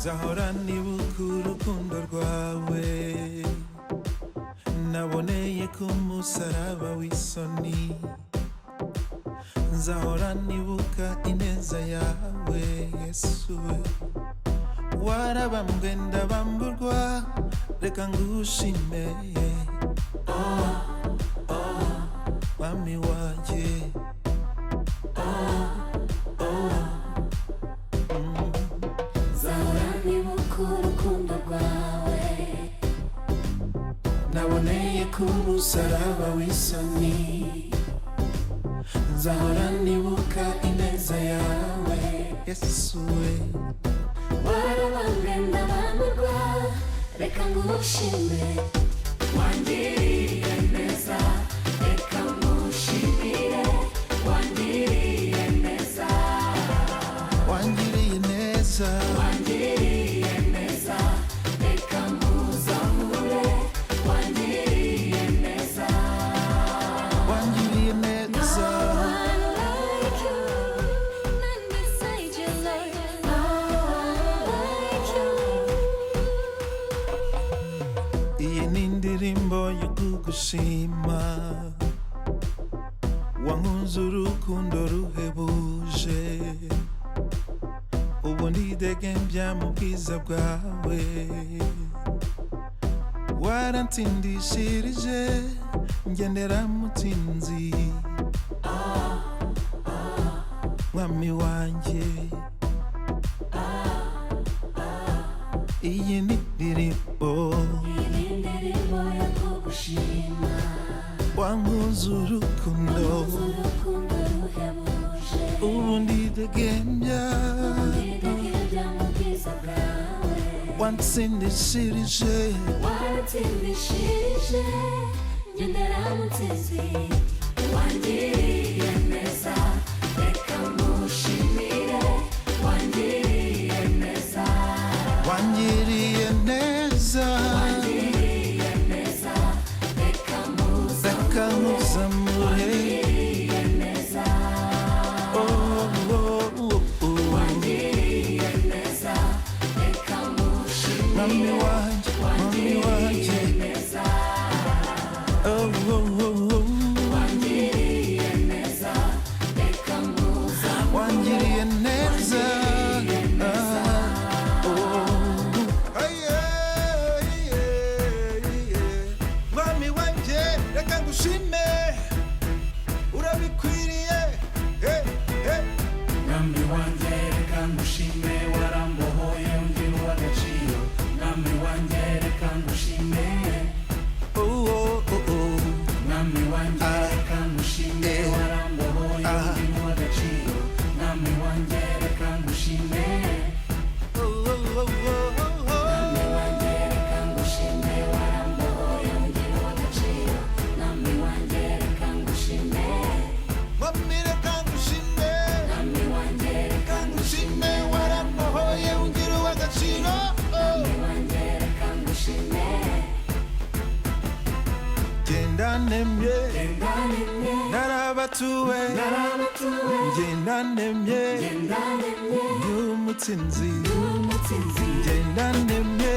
Zahora nibuka urukundo rwawe naboneye ku musaraba w'isoni. Zahora nibuka ineza yawe Yesu, warabambwe ndabamburwa, reka ngushime mwami wanje. Zahora nibuka urukundo rwawe naboneye ku musaraba w'isoni. Zahora nibuka ineza yawe Yesu, warabambwe ndabamburwa, reka ngushime. Wangiriye neza, reka ngushimire. Wangiriye neza, wangiriye neza, wangiriye neza, reka nguzamure. Wangiriye neza, wangiriye neza. Iyi ni indirimbo yo kugushima, wankunze urukundo ruhebuje, ubu ndidegembya mu bwiza bwawe. Warantindishirije ngendera mutsinzi, mwami wanje. Iyi ni indirimbo yo kugushima, wankunze urukundo ruhebuje, ubu ndidegembya mu bwiza bwawe. wansindishirije, Waratsindishirije ngendera mutsinzi. Wangiriye neza, reka ngushimire. Wangiriye neza, wangiriye neza, wangiriye neza, reka nguzamure. Wangiriye neza, wangiriye neza, reka ngushimire. Mwami wanje, mwami wanje. Neza, Wangiriye neza, reka nguzamure. wangiriye neza. Mwami wanje, reka ngushime, urabikwiriye. Mwami wanje reka ngushime, warambohoye ungira uw'agaciro. Mwami wanje reka ngushime, mwami wanje reka ngushime, warambohoye ungira uw'agaciro. Mwami wanje reka ngushime, Mwami wanje reka ngushime, warambohoye ungira uw'agaciro. Mwami wanje reka ngushime, Mwami reka ngushime, Mwami wanje reka ngushime, warambohoye ungira uw'agaciro. Mwami wanje reka ngushime. Genda nemye, Ndanimye, narabatuwe, narabatuwe, genda nemye, ndanimye, ndi umutsinzi. umutsinzi. Genda nemye,